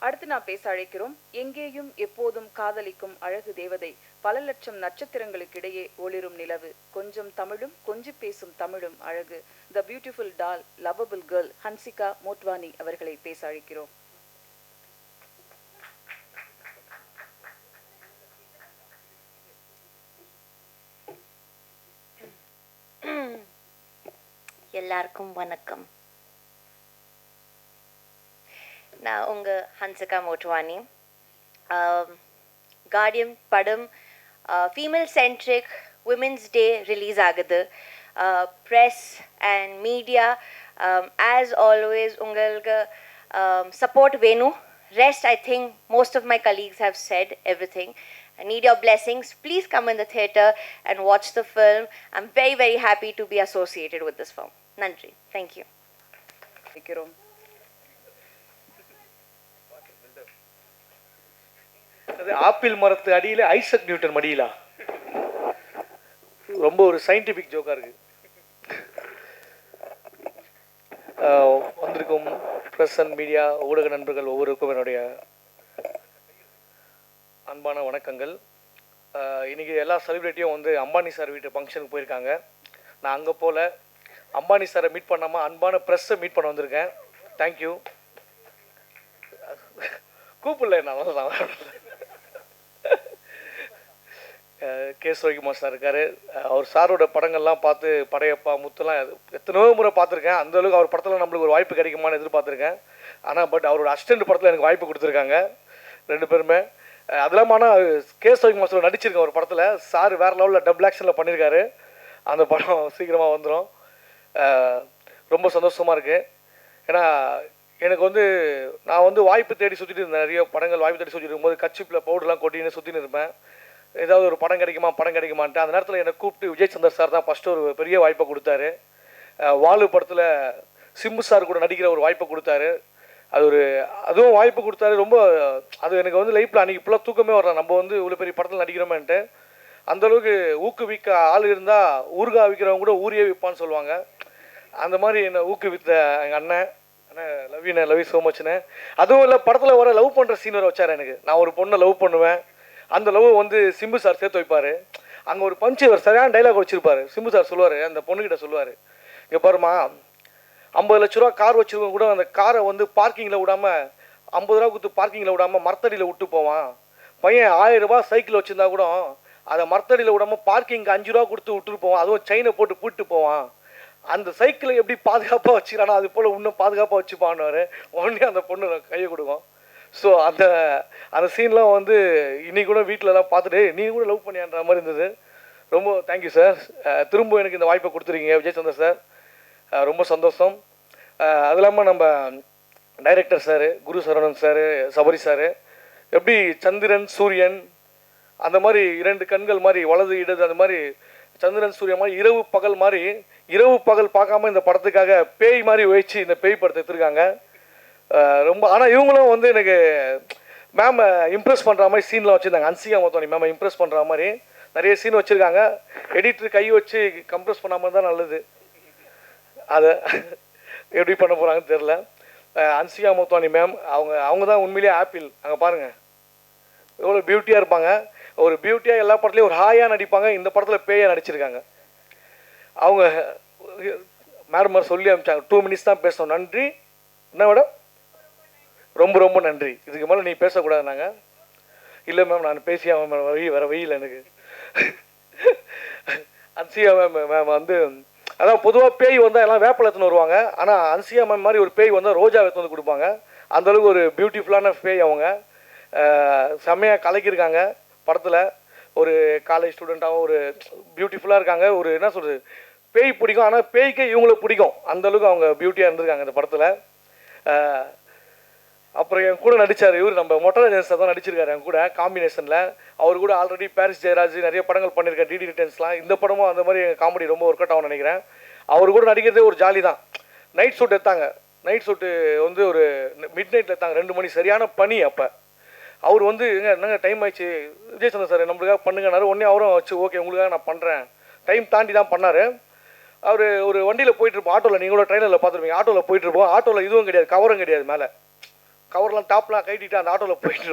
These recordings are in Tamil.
அடுத்து நான் பேச அழைக்கிறோம். எங்கேயும் எப்போதும் காதலிக்கும் அழகு தேவதை, பல லட்சம் நட்சத்திரங்களுக்கிடையே ஒளிரும் நிலவு, கொஞ்சம் தமிழும் கொஞ்சி பேசும் தமிழும் அழகு, the beautiful doll, lovable girl Hansika Motwani அவர்களை பேச அழைக்கிறோம். எல்லாருக்கும் வணக்கம். நான் உங்கள் ஹன்சிகா மோட்வானி. கார்டியன் படம் female centric Women's Day release ஆகுது. Press and media as always உங்களுக்கு சப்போர்ட் வேணும். Rest, I think most of my colleagues have said everything. I need your blessings. Please come in the theatre and watch the film. I'm very, very happy to be associated with this film. Nandri. Thank you. Apple மரத்து அடியில் ஐசக் நியூட்டன் மடியிலா? ரொம்ப ஒரு சயின்டிஃபிக் ஜோக்காக இருக்கு. வந்திருக்கும் ப்ரெஸ் அண்ட் மீடியா ஊடக நண்பர்கள் ஒவ்வொருக்கும் என்னுடைய அன்பான வணக்கங்கள். இன்றைக்கி எல்லா செலிப்ரிட்டியும் வந்து அம்பானி சார் வீட்டு ஃபங்க்ஷனுக்கு போயிருக்காங்க. நான் அங்கே போல் அம்பானி சாரை மீட் பண்ணாமல் அன்பான ப்ரெஸ்ஸை மீட் பண்ண வந்திருக்கேன். தேங்க்யூ. கூப்பிடல நான் கேஸ் ரவிக்குமார் சார் இருக்கார். அவர் சாரோட படங்கள்லாம் பார்த்து படையப்பா முத்துலாம் எத்தனையோ முறை பார்த்துருக்கேன். அந்தளவுக்கு அவர் படத்தில் நம்மளுக்கு ஒரு வாய்ப்பு கிடைக்குமான்னு எதிர்பார்த்துருக்கேன். ஆனால் அவரோட அசிஸ்டன்ட் படத்தில் எனக்கு வாய்ப்பு கொடுத்துருக்காங்க ரெண்டு பேருமே. அது இல்லாமல் ஆனால் கேஸ் ரவிக்குமார் சார் நடிச்சிருக்கேன் ஒரு படத்தில். சார் வேறு லெவலில் டபுள் ஆக்ஷனில் பண்ணியிருக்காரு. அந்த படம் சீக்கிரமாக வந்துடும். ரொம்ப சந்தோஷமாக இருக்குது. ஏன்னா எனக்கு வந்து நான் வந்து வாய்ப்பு தேடி சுற்றிட்டு இருந்தேன். நிறைய படங்கள் வாய்ப்பு தேடி சுற்றிட்டு இருக்கும்போது கட்சிப்பில் பவுடர்லாம் கொட்டின்னு சுற்றின்னு இருப்பேன். ஏதாவது ஒரு படம் கிடைக்குமான்ட்டு அந்த நேரத்தில் என்னை கூப்பிட்டு விஜய் சந்தர் சார் தான் ஃபஸ்ட்டு ஒரு பெரிய வாய்ப்பை கொடுத்தாரு. வாலு படத்தில் சிம்பு சார் கூட நடிக்கிற ஒரு வாய்ப்பை கொடுத்தாரு. அதுவும் வாய்ப்பு கொடுத்தாரு. ரொம்ப அது எனக்கு வந்து லைஃப்பில் அன்றைக்கி ஃபுல்லாக தூக்கமே வரல. நம்ம வந்து இவ்வளோ பெரிய படத்தில் நடிக்கிறோமேன்ட்டு அந்தளவுக்கு ஊக்குவிக்க ஆள் இருந்தால் ஊறுகா விற்கிறவங்க கூட ஊரியே விற்பான்னு சொல்லுவாங்க. அந்த மாதிரி என்னை ஊக்குவித்த எங்கள் அண்ணன் லவ் யூ ஸோ மச்னு. அதுவும் இல்லை, படத்தில் வர லவ் பண்ணுற சீன் வர வச்சார் எனக்கு. நான் ஒரு பொண்ணை லவ் பண்ணுவேன். அந்த லவ் வந்து சிம்பு சார் சேர்த்து வைப்பார். அங்கே ஒரு பஞ்சு ஒரு சரியான டைலாக் வச்சுருப்பார். சிம்பு சார் சொல்லுவார், அந்த பொண்ணுக்கிட்ட சொல்லுவார், இங்கே பாருமா 50 லட்ச ரூபா கார் வச்சுருக்கவங்க கூட அந்த காரை வந்து பார்க்கிங்கில் விடாமல் 50 ரூபா கொடுத்து பார்க்கிங்கில் விடாமல் மரத்தடியில் விட்டு போவான். பையன் 1000 ரூபா சைக்கிள் வச்சுருந்தா கூட அதை மரத்தடியில் விடாமல் பார்க்கிங்க்கு 5 ரூபா கொடுத்து விட்டுட்டு போவான். அதுவும் செயினை போட்டு பூட்டு போவான். அந்த சைக்கிளை எப்படி பாதுகாப்பாக வச்சுக்கிறானோ அது போல் இன்னும் பாதுகாப்பாக வச்சுப்பான்னு உடனே அந்த பொண்ணு கையை கொடுக்கும். ஸோ அந்த சீன்லாம் வந்து இன்னைக்கு கூட வீட்டிலலாம் பார்த்துட்டு நீ கூட லவ் பண்ணியான்ற மாதிரி இருந்தது. ரொம்ப தேங்க்யூ சார். திரும்ப எனக்கு இந்த வாய்ப்பை கொடுத்துருக்கீங்க விஜய் சந்தர் சார். ரொம்ப சந்தோஷம். அது இல்லாமல் நம்ம டைரக்டர் சார் குரு சரவணன் சார், சபரி சார், எப்படி சந்திரன் சூரியன் அந்த மாதிரி 2 கண்கள் மாதிரி வலது இடது அந்த மாதிரி சந்திரன் சூரியன் மாதிரி இரவு பகல் மாதிரி இரவு பகல் பார்க்காம இந்த படத்துக்காக பேய் மாதிரி வச்சு இந்த பேய் படத்தை எடுத்துருக்காங்க. ரொம்ப ஆனால் இவங்களும் வந்து எனக்கு மேம் இம்ப்ரெஸ் பண்ணுற மாதிரி சீன்லாம் வச்சுருந்தாங்க. ஹன்சிகா மோட்வானி மேம் இம்ப்ரெஸ் பண்ணுற மாதிரி நிறைய சீன் வச்சுருக்காங்க. எடிட்டர் கை வச்சு கம்ப்ரெஸ் பண்ணாமல் தான் நல்லது. அதை எப்படி பண்ண போகிறாங்கன்னு தெரில. ஹன்சிகா மோட்வானி மேம் அவங்க தான் உண்மையிலேயே ஆப்பிள். அங்கே பாருங்கள் எவ்வளோ பியூட்டியாக இருப்பாங்க. ஒரு பியூட்டியாக எல்லா படத்துலையும் ஒரு ஹாயாக நடிப்பாங்க. இந்த படத்தில் பேயாக நடிச்சிருக்காங்க. அவங்க மேடம் சொல்லி அனுப்பிச்சாங்க 2 மினிட்ஸ் தான் பேசணும். நன்றி. என்ன மேடம்? ரொம்ப ரொம்ப நன்றி. இதுக்கு மேலே நீ பேசக்கூடாது. நாங்கள் இல்லை மேம் நான் பேசியா மேம் வேறு வெயில் எனக்கு. ஹன்சிகா மேம் வந்து அதான் பொதுவாக பேய் வந்தால் எல்லாம் வேப்பிலை எடுத்துன்னு வருவாங்க. ஆனால் ஹன்சிகா மேம் மாதிரி ஒரு பேய் வந்தால் ரோஜா எடுத்து வந்து கொடுப்பாங்க. அந்தளவுக்கு ஒரு பியூட்டிஃபுல்லான பேய். அவங்க செம்மையாக கலக்கியிருக்காங்க படத்தில். ஒரு காலேஜ் ஸ்டூடெண்ட்டாகவும் ஒரு பியூட்டிஃபுல்லாக இருக்காங்க. ஒரு என்ன சொல்கிறது, பேய் பிடிக்கும். ஆனால் பேய்க்கே இவங்கள பிடிக்கும். அந்தளவுக்கு அவங்க பியூட்டியாக இருந்திருக்காங்க இந்த படத்தில். அப்புறம் என் கூட நடித்தார் இவர் நம்ம மொட்டராஜன் சார் தான் நடிச்சிருக்காரு என் கூட காம்பினேஷனில். அவர் கூட ஆல்ரெடி பாரிஸ் ஜெயராஜ் நிறைய படங்கள் பண்ணியிருக்காரு. டிடி ரிட்டர்ன்ஸ்லாம். இந்த படமும் அந்த மாதிரி காமெடி ரொம்ப ஒர்க் அவுட் ஆகும்னு நினைக்கிறேன். அவர் கூட நடிக்கிறதே ஒரு ஜாலி தான். நைட் ஷூட் எடுத்தாங்க. நைட் ஷூட்டு வந்து ஒரு மிட் நைட்டில் எடுத்தாங்க 2 மணி. சரியான பனி. அப்போ அவர் வந்து என்னங்க டைம் ஆயிடுச்சு விஜய் சந்தர் சார் நம்மளுக்காக பண்ணுங்கன்னாரு. உடனே அவரும் வச்சு ஓகே உங்களுக்காக நான் பண்ணுறேன் டைம் தாண்டி தான் பண்ணார். அவர் ஒரு வண்டியில் போயிட்டுருப்போம். ஆட்டோவில் நீங்களும் ட்ரெயினில் பார்த்துருப்பீங்க. ஆட்டோவில் போயிட்டுருப்போம். ஆட்டோவில் இதுவும் கிடையாது, கவரும் கிடையாது. மேலே கவர்லாம் டாப்லாம் கட்டிட்டு அந்த ஆட்டோவில் போயிட்டு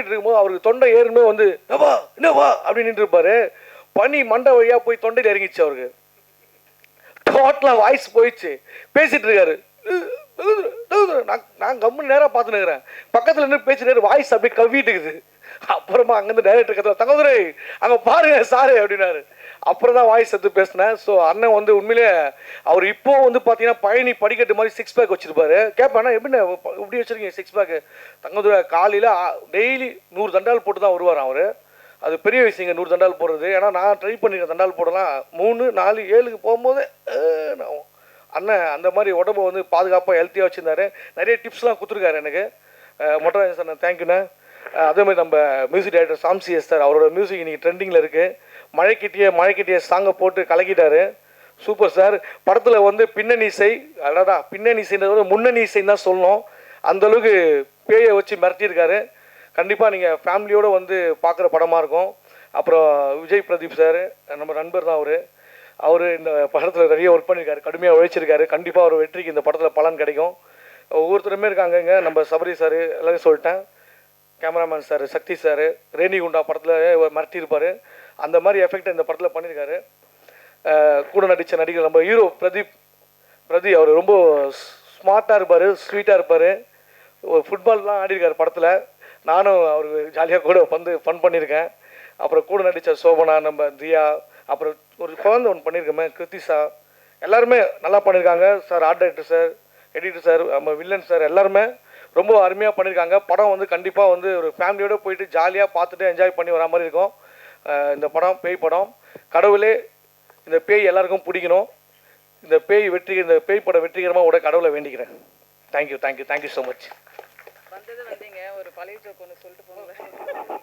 இருக்கும்போது அவருக்கு தொண்டை ஏறுமே வந்து என்னவா அப்படின்னு நின்றுருப்பாரு. பனி மண்டை வழியாக போய் தொண்டையில் இறங்கிச்சு அவருக்கு. டோட்டலாக வாய்ஸ் போயிடுச்சு. பேசிகிட்டு இருக்காரு. நான் கம்முன்னு நேராக பார்த்துன்னு இருக்கிறேன். பக்கத்தில் இருந்து பேசிட்டு வாய்ஸ் அப்படியே கவ்விட்டு இருக்குது. அப்புறமா அங்கேருந்து டைரக்டர் கதை தங்கதுரை அங்கே பாருங்க சாரு அப்படின்னாரு. அப்புறம் தான் வாய்ஸ் எடுத்து பேசினேன். ஸோ அண்ணன் வந்து உண்மையிலே அவர் இப்போ வந்து பார்த்தீங்கன்னா பழனி படிக்கட்டு மாதிரி 6 பேக் வச்சுருப்பாரு. கேட்பேன் எப்படின்னா இப்படி வச்சுருக்கீங்க 6 பேக்கு? தங்கதுரை காலையில் டெய்லி 100 தண்டால் போட்டு தான் வருவார் அவர். அது பெரிய விஷயங்க 100 தண்டால் போடுறது. ஏன்னா நான் ட்ரை பண்ணிக்கிறேன் தண்டால் போடலாம் 3, 4, 7க்கு போகும்போது அண்ணன் அந்த மாதிரி உடம்பை வந்து பாதுகாப்பாக ஹெல்த்தியாக வச்சுருந்தாரு. நிறைய டிப்ஸ்லாம் கொடுத்துருக்காரு எனக்கு. மொட்டராஜன் சார் தேங்க்யூண்ணே. அதே மாதிரி நம்ம மியூசிக் டைரக்டர் சாம்சி சார், அவரோட மியூசிக் இன்றைக்கி ட்ரெண்டிங்கில் இருக்குது. மழைக்கிட்டிய சாங்கை போட்டு கலக்கிட்டாரு. Super sir. படத்தில் வந்து பின்னணி இசை அடடா, பின்னணி இசைன்றது முன்னணி இசைன்னு தான் சொல்லணும். அந்தளவுக்கு பேயை வச்சு மிரட்டியிருக்காரு. கண்டிப்பாக நீங்கள் ஃபேமிலியோடு வந்து பார்க்குற படமாக இருக்கும். அப்புறம் விஜய் பிரதீப் சார் நம்ம நண்பர் தான் அவர் இந்த படத்தில் நிறைய ஒர்க் பண்ணியிருக்காரு, கடுமையாக உழைச்சிருக்காரு. கண்டிப்பாக அவர் வெற்றிக்கு இந்த படத்தில் பலன் கிடைக்கும். ஒவ்வொருத்தருமே இருக்காங்க இங்கே. நம்ம சபரி சார் எல்லாரையும் சொல்லிட்டேன். கேமராமேன் சார், சக்தி சார், ரேணிகுண்டா படத்தில் மிரட்டியிருப்பார். அந்த மாதிரி எஃபெக்ட் இந்த படத்தில் பண்ணியிருக்காரு. கூட நடித்த நடிகர் நம்ம ஹீரோ பிரதீப் அவர் ரொம்ப ஸ்மார்ட்டாக இருப்பார், ஸ்வீட்டாக இருப்பார். ஒரு ஃபுட்பால்லாம் ஆடிருக்கார் படத்தில். நானும் அவருக்கு ஜாலியாக கூட வந்து ஃபன் பண்ணியிருக்கேன். அப்புறம் கூட நடித்த சோபனா, நம்ம தியா, அப்புறம் ஒரு குழந்தை ஒன்று பண்ணியிருக்கோமே கிருத்திஷா, எல்லாருமே நல்லா பண்ணியிருக்காங்க sir. Art director sir, editor sir, நம்ம வில்லன் சார் எல்லாருமே ரொம்ப அருமையாக பண்ணியிருக்காங்க. படம் வந்து கண்டிப்பாக வந்து ஒரு ஃபேமிலியோடு போயிட்டு ஜாலியாக பார்த்துட்டு என்ஜாய் பண்ணி வரா மாதிரி இருக்கும். இந்த படம் பேய் படம். கடவுளே இந்த பேய் எல்லாருக்கும் பிடிக்கணும். இந்த பேய் படம் வெற்றிகரமாக உட கடவுளை வேண்டிக்கிறேன். Thank you so much. வந்தீங்க ஒரு பழைய ஜோக் ஒன்று சொல்லிட்டு போங்களேன்.